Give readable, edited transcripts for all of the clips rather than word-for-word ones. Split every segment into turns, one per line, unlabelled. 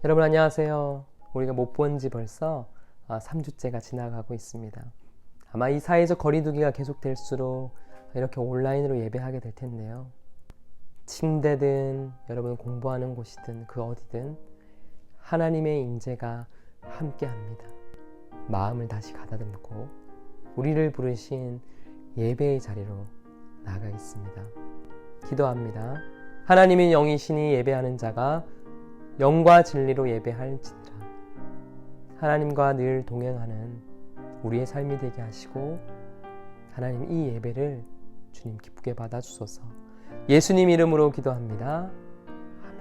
여러분 안녕하세요. 우리가 못 본 지 벌써 3주째가 지나가고 있습니다. 아마 이 사회적 거리두기가 계속될수록 이렇게 온라인으로 예배하게 될 텐데요. 침대든 여러분 공부하는 곳이든 그 어디든 하나님의 임재가 함께합니다. 마음을 다시 가다듬고 우리를 부르신 예배의 자리로 나아가겠습니다. 기도합니다. 하나님은 영이시니 예배하는 자가 영과 진리로 예배할지니라. 하나님과 늘 동행하는 우리의 삶이 되게 하시고 하나님 이 예배를 주님 기쁘게 받아주소서. 예수님 이름으로 기도합니다. 아멘.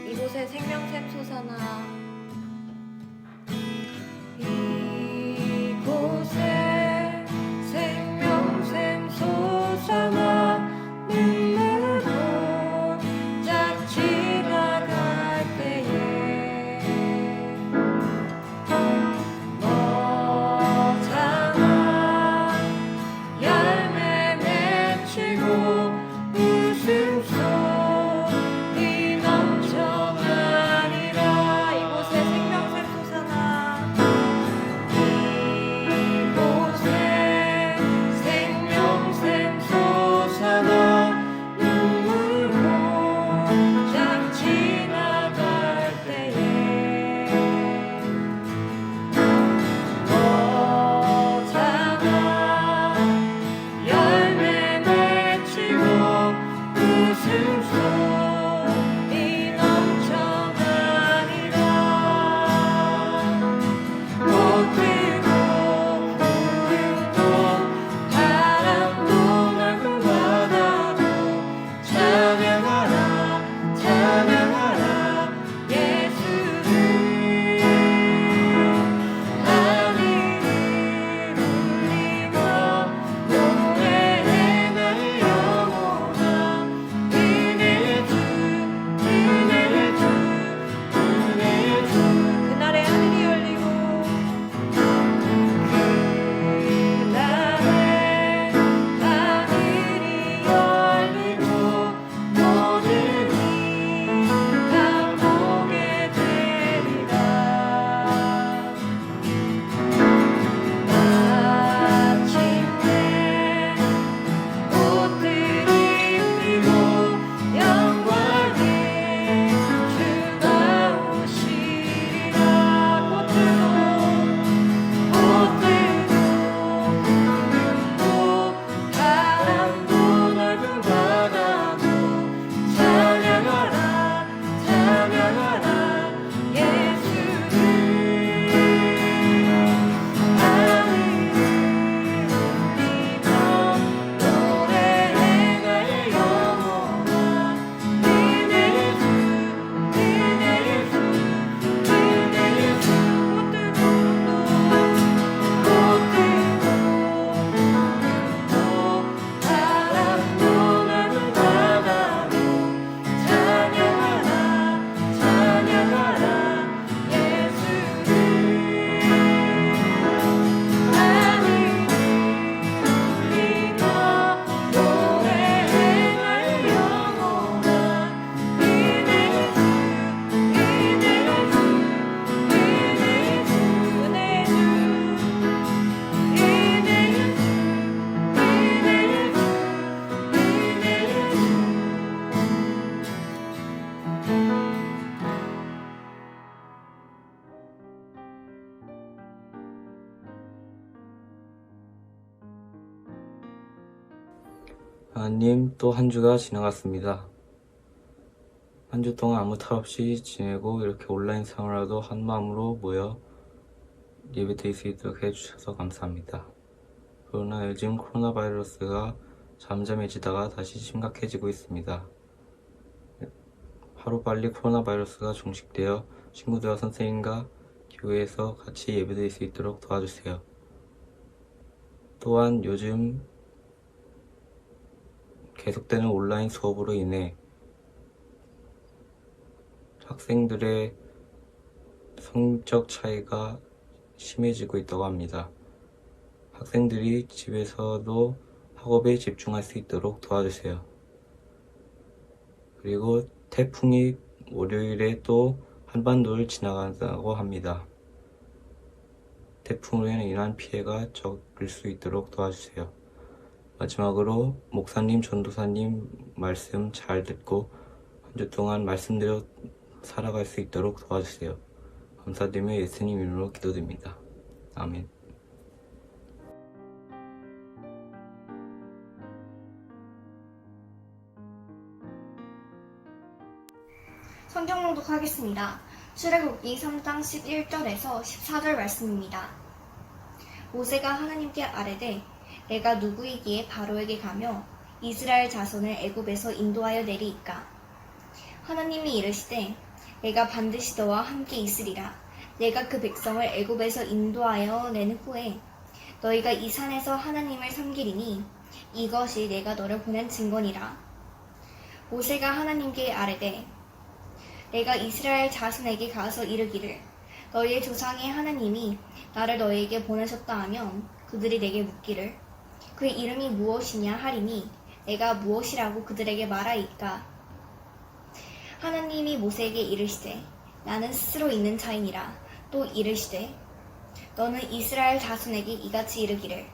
이곳에 생명샘 솟아나 이곳에 생명샘 솟아나 눈물로 짝 지나갈 때에 너잖아 열매 맺히고 웃음소리 넘쳐나리라. 이곳에 생명샘 솟아나 이곳에 생명샘 솟아나 눈물로 쫙 지나갈 때에 너잖아 열매 맺히고 웃음소리 넘쳐나리라. 꽃들도 푸른도 바람도 넓은 바다도 찬양하라 찬양하라 예수를. 하늘을 울리며 노래해 나의 영혼아. 은혜의 주 은혜의 주 은혜의 주. 그날에 하늘이 열리고 그날에 하늘이 열리고 모든 이다 보게 되리라. 마침내 꽃들이 피고 영광의 주가 오시리라. 꽃들도 푸른도 바람도 넓은 바다도 찬양하라 찬양하라 예수를. 하늘을 울리며 노래해 나의 영혼아. 은혜의 주 은혜의 주 은혜의 주. 꽃들도 바람도 넓은 바다도 찬양하라 찬양하라 예수를. 하늘을 울리며 노래해 나의 영혼아. 은혜의 주 은혜의 주 은혜의 주 은혜의 주
하나님, 또 한 주가 지나갔습니다. 한 주 동안 아무 탈 없이 지내고 이렇게 온라인 생활라도 한 마음으로 모여 예배드릴 수 있도록 해주셔서 감사합니다. 그러나 요즘 코로나 바이러스가 잠잠해지다가 다시 심각해지고 있습니다. 하루빨리 코로나 바이러스가 종식되어 친구들과 선생님과 교회에서 같이 예배드릴 수 있도록 도와주세요. 또한 요즘 계속되는 온라인 수업으로 인해 학생들의 성적 차이가 심해지고 있다고 합니다. 학생들이 집에서도 학업에 집중할 수 있도록 도와주세요. 그리고 태풍이 월요일에 또 한반도를 지나간다고 합니다. 태풍으로 인한 피해가 적을 수 있도록 도와주세요. 마지막으로 목사님, 전도사님 말씀 잘 듣고 한 주 동안 말씀대로 살아갈 수 있도록 도와주세요. 감사드리며 예수님 이름으로 기도드립니다. 아멘.
성경 낭독하겠습니다. 출애굽기 3장 11절에서 14절 말씀입니다. 모세가 하나님께 아뢰되 내가 누구이기에 바로에게 가며 이스라엘 자손을 애굽에서 인도하여 내리이까. 하나님이 이르시되 내가 반드시 너와 함께 있으리라. 내가 그 백성을 애굽에서 인도하여 낸 후에 너희가 이 산에서 하나님을 섬기리니 이것이 내가 너를 보낸 증거니라. 모세가 하나님께 아뢰되 내가 이스라엘 자손에게 가서 이르기를 너희의 조상의 하나님이 나를 너희에게 보내셨다 하면 그들이 내게 묻기를 그의 이름이 무엇이냐 하리니 내가 무엇이라고 그들에게 말하이까. 하나님이 모세에게 이르시되 나는 스스로 있는 자이니라. 또 이르시되 너는 이스라엘 자손에게 이같이 이르기를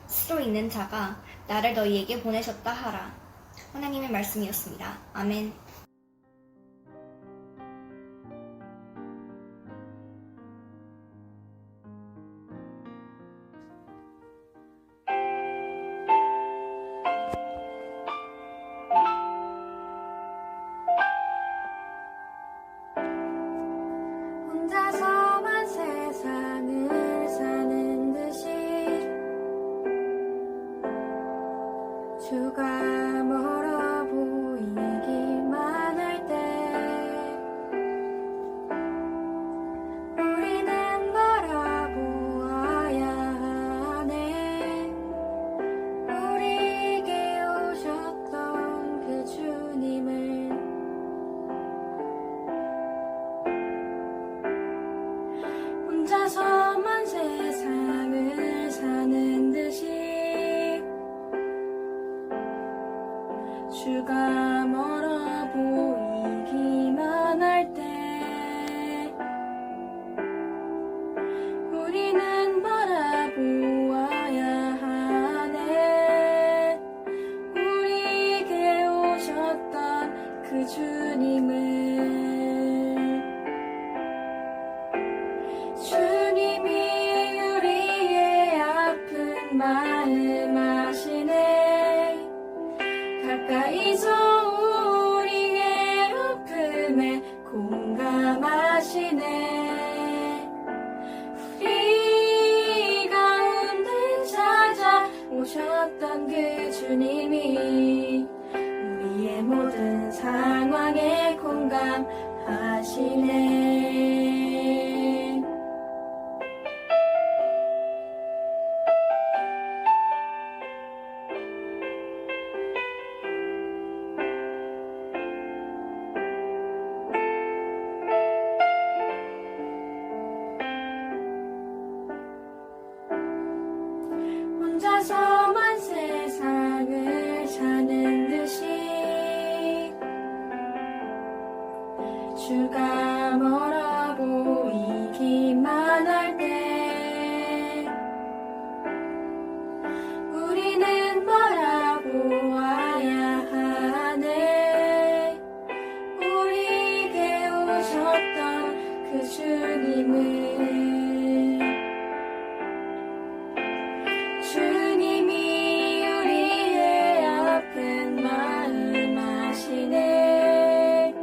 스스로 있는 자가 나를 너희에게 보내셨다 하라. 하나님의 말씀이었습니다. 아멘.
혼자서만 세상을 사는 듯이 주가 멀어 보이기만 할 때 우리는 바라보아야 하네. 우리에게 오셨던 그 주님을 혼자서만 세상을 사는 듯이 주가 멀어 보이기만 할 때 우리는 바라보아야 하네. 우리에게 오셨던 그 주님을 주님이 우리의 아픈 마음 아시네. 가까이서 우리의 아픔에 공감하시네. 우리 가운데 찾아오셨던 그 주님이 우리의 모든 상황에 공감하시네. 혼자서만 세상을 사는 듯이 주가 멀어 보이기만 할 때 우리는 바라보아야 하네. 우리에게 오셨던 그 주님을 주님이 우리의 아픈 마음 아시네.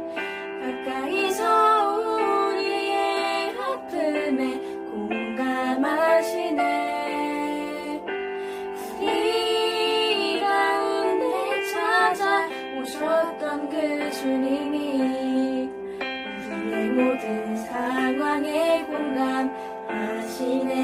가까이서 우리의 아픔에 공감하시네. 우리 가운데 찾아오셨던 그 주님이 우리의 모든 상황에 공감하시네.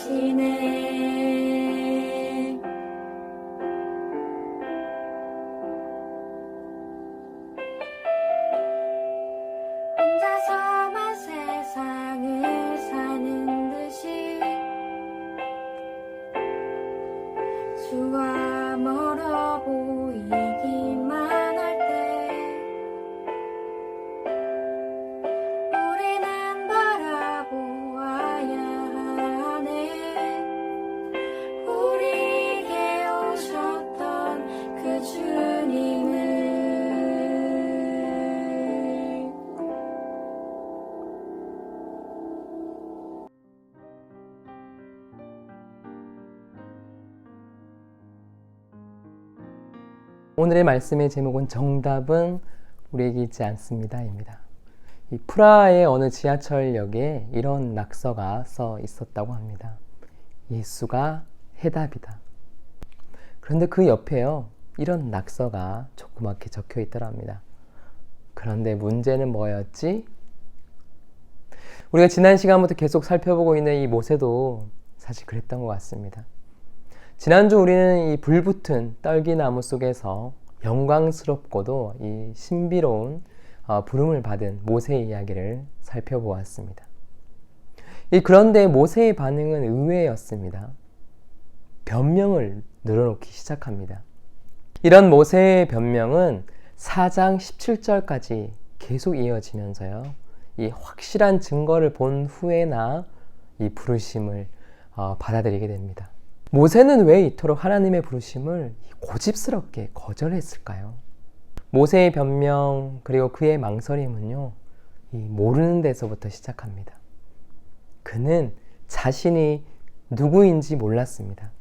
계시네. 혼자서만 세상을 사는 듯이 수가 멀어 보이기만 할 때 우리는 바라보아야 하네. 우리에게 오셨던 그 주님을.
오늘의 말씀의 제목은 정답은 우리에게 있지 않습니다입니다. 이 프라하의 어느 지하철역에 이런 낙서가 써 있었다고 합니다. 예수가 해답이다. 그런데 그 옆에요, 이런 낙서가 조그맣게 적혀 있더랍니다. 그런데 문제는 뭐였지? 우리가 지난 시간부터 계속 살펴보고 있는 이 모세도 사실 그랬던 것 같습니다. 지난주 우리는 이 불붙은 떨기나무 속에서 영광스럽고도 이 신비로운 부름을 받은 모세의 이야기를 살펴보았습니다. 그런데 모세의 반응은 의외였습니다. 변명을 늘어놓기 시작합니다. 이런 모세의 변명은 4장 17절까지 계속 이어지면서요, 이 확실한 증거를 본 후에나 이 부르심을 받아들이게 됩니다. 모세는 왜 이토록 하나님의 부르심을 고집스럽게 거절했을까요? 모세의 변명 그리고 그의 망설임은요, 이 모르는 데서부터 시작합니다. 그는 자신이 누구인지 몰랐습니다.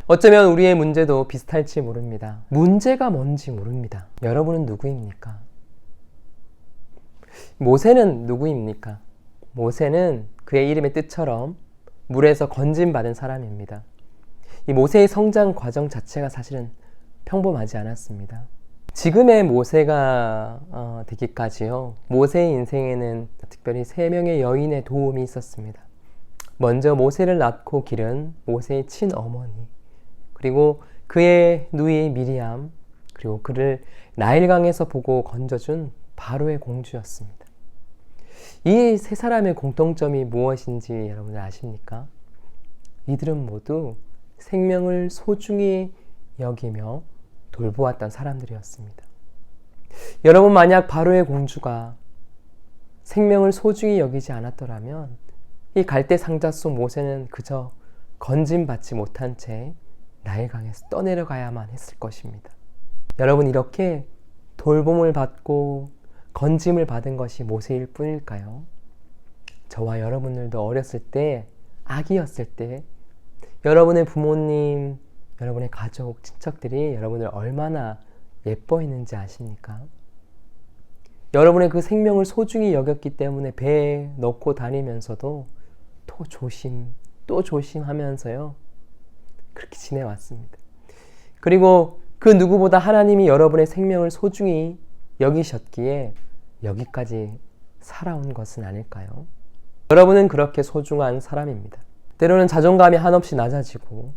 어쩌면 우리의 문제도 비슷할지 모릅니다. 문제가 뭔지 모릅니다. 여러분은 누구입니까? 모세는 누구입니까? 모세는 그의 이름의 뜻처럼 물에서 건짐받은 사람입니다. 이 모세의 성장 과정 자체가 사실은 평범하지 않았습니다. 지금의 모세가 되기까지요, 모세의 인생에는 특별히 3명의 여인의 도움이 있었습니다. 먼저 모세를 낳고 기른 모세의 친어머니, 그리고 그의 누이 미리암, 그리고 그를 나일강에서 보고 건져준 바로의 공주였습니다. 이 3사람의 공통점이 무엇인지 여러분들 아십니까? 이들은 모두 생명을 소중히 여기며 돌보았던 사람들이었습니다. 여러분, 만약 바로의 공주가 생명을 소중히 여기지 않았더라면 이 갈대 상자 속 모세는 그저 건짐받지 못한 채 나일강에서 떠내려가야만 했을 것입니다. 여러분, 이렇게 돌봄을 받고 건짐을 받은 것이 모세일 뿐일까요? 저와 여러분들도 어렸을 때, 아기였을 때 여러분의 부모님, 여러분의 가족, 친척들이 여러분을 얼마나 예뻐했는지 아십니까? 여러분의 그 생명을 소중히 여겼기 때문에 배에 넣고 다니면서도 또 조심 하면서요, 그렇게 지내왔습니다. 그리고 그 누구보다 하나님이 여러분의 생명을 소중히 여기셨기에 여기까지 살아온 것은 아닐까요? 여러분은 그렇게 소중한 사람입니다. 때로는 자존감이 한없이 낮아지고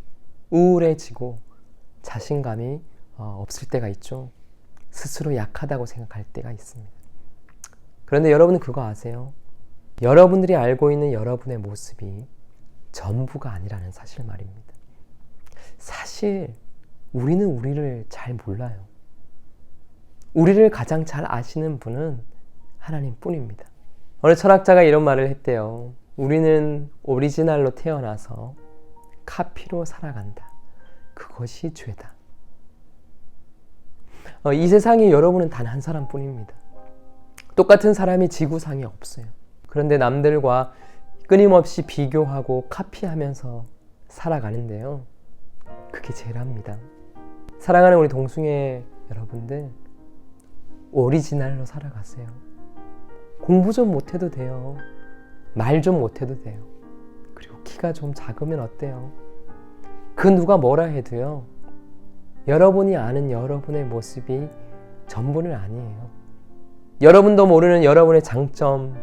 우울해지고 자신감이 없을 때가 있죠. 스스로 약하다고 생각할 때가 있습니다. 그런데 여러분은 그거 아세요? 여러분들이 알고 있는 여러분의 모습이 전부가 아니라는 사실 말입니다. 사실 우리는 우리를 잘 몰라요. 우리를 가장 잘 아시는 분은 하나님 뿐입니다. 어느 철학자가 이런 말을 했대요. 우리는 오리지널로 태어나서 카피로 살아간다. 그것이 죄다. 이 세상에 여러분은 단 한 사람뿐입니다. 똑같은 사람이 지구상에 없어요. 그런데 남들과 끊임없이 비교하고 카피하면서 살아가는데요, 그게 죄랍니다. 사랑하는 우리 동숭의 여러분들, 오리지널로 살아가세요. 공부 좀 못해도 돼요. 말 좀 못해도 돼요. 그리고 키가 좀 작으면 어때요? 그 누가 뭐라 해도요, 여러분이 아는 여러분의 모습이 전부는 아니에요. 여러분도 모르는 여러분의 장점,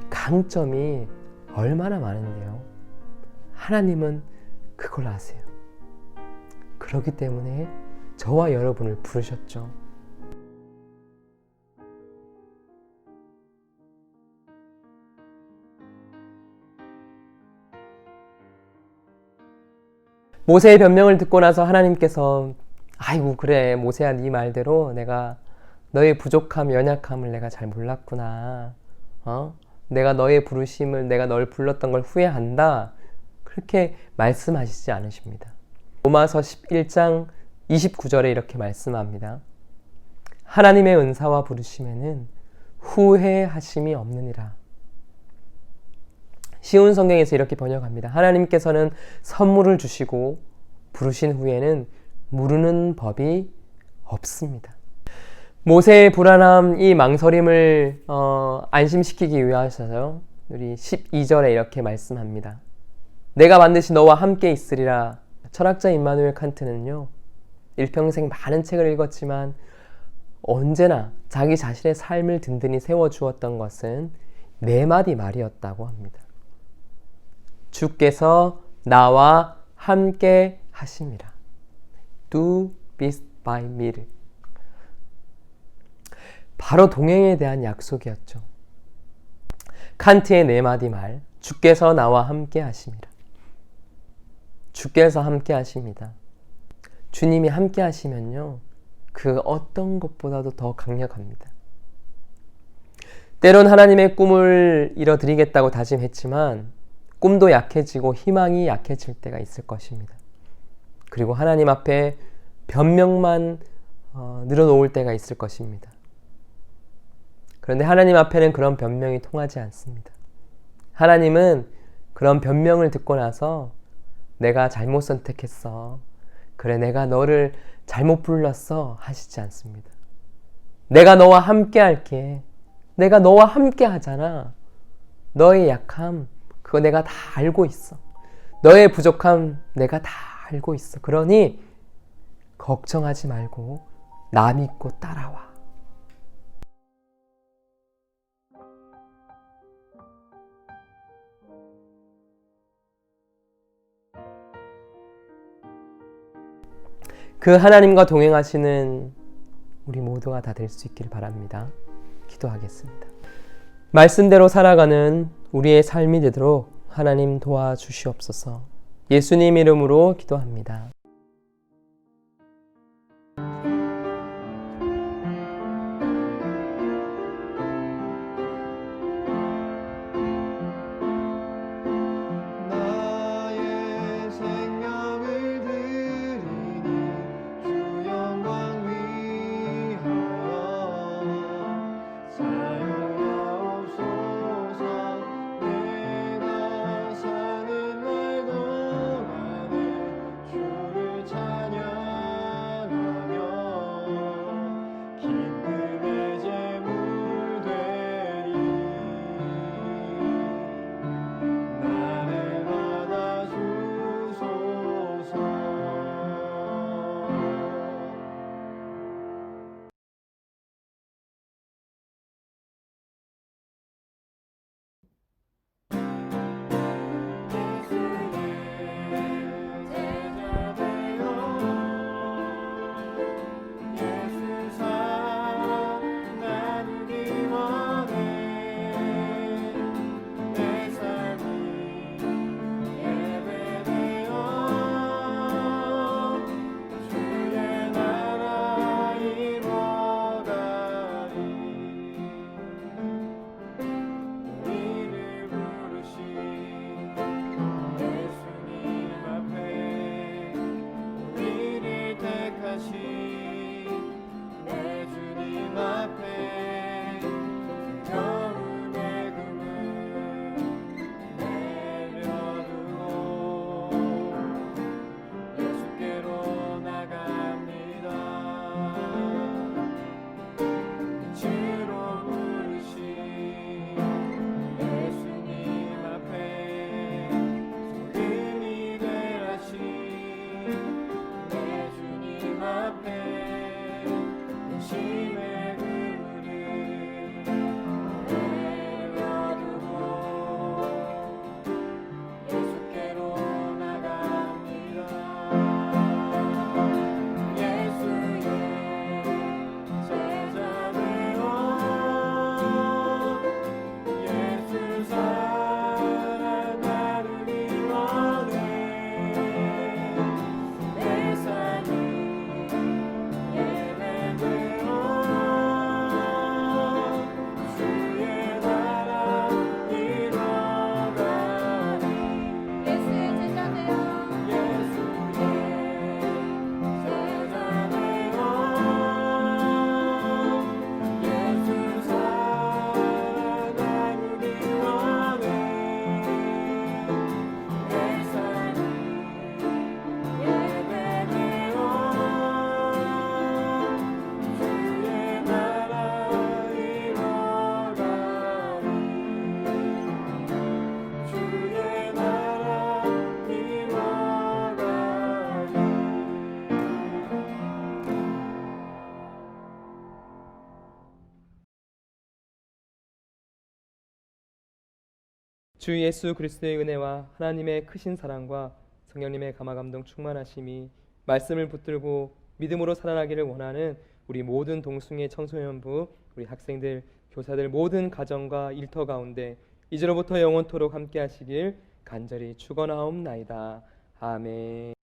강점이 얼마나 많은데요. 하나님은 그걸 아세요. 그렇기 때문에 저와 여러분을 부르셨죠. 모세의 변명을 듣고 나서 하나님께서 아이고 그래 모세야 네 말대로 내가 너의 부족함 연약함을 내가 잘 몰랐구나. 내가 너의 부르심을 내가 널 불렀던 걸 후회한다. 그렇게 말씀하시지 않으십니다. 로마서 11장 29절에 이렇게 말씀합니다. 하나님의 은사와 부르심에는 후회하심이 없느니라. 쉬운 성경에서 이렇게 번역합니다. 하나님께서는 선물을 주시고 부르신 후에는 무르는 법이 없습니다. 모세의 불안함, 이 망설임을 안심시키기 위하여서요. 우리 12절에 이렇게 말씀합니다. 내가 반드시 너와 함께 있으리라. 철학자 임마누엘 칸트는요. 일평생 많은 책을 읽었지만 언제나 자기 자신의 삶을 든든히 세워주었던 것은 네 마디 말이었다고 합니다. 주께서 나와 함께 하심이라. Do this by me. 바로 동행에 대한 약속이었죠. 칸트의 네 마디 말. 주께서 나와 함께 하심이라. 주께서 함께 하십니다. 주님이 함께 하시면요. 그 어떤 것보다도 더 강력합니다. 때론 하나님의 꿈을 이뤄드리겠다고 다짐했지만 꿈도 약해지고 희망이 약해질 때가 있을 것입니다. 그리고 하나님 앞에 변명만 늘어놓을 때가 있을 것입니다. 그런데 하나님 앞에는 그런 변명이 통하지 않습니다. 하나님은 그런 변명을 듣고 나서 내가 잘못 선택했어. 그래 내가 너를 잘못 불렀어 하시지 않습니다. 내가 너와 함께 할게. 내가 너와 함께 하잖아. 너의 약함 그거 내가 다 알고 있어. 너의 부족함 내가 다 알고 있어. 그러니 걱정하지 말고 나 믿고 따라와. 그 하나님과 동행하시는 우리 모두가 다 될 수 있기를 바랍니다. 기도하겠습니다. 말씀대로 살아가는 우리의 삶이 되도록 하나님 도와주시옵소서. 예수님 이름으로 기도합니다.
주를
주 예수 그리스도의 은혜와 하나님의 크신 사랑과 성령님의 감화감동 충만하심이 말씀을 붙들고 믿음으로 살아가기를 원하는 우리 모든 동숭의 청소년부, 우리 학생들, 교사들 모든 가정과 일터 가운데 이제로부터 영원토록 함께 하시길 간절히 축원하옵나이다. 아멘.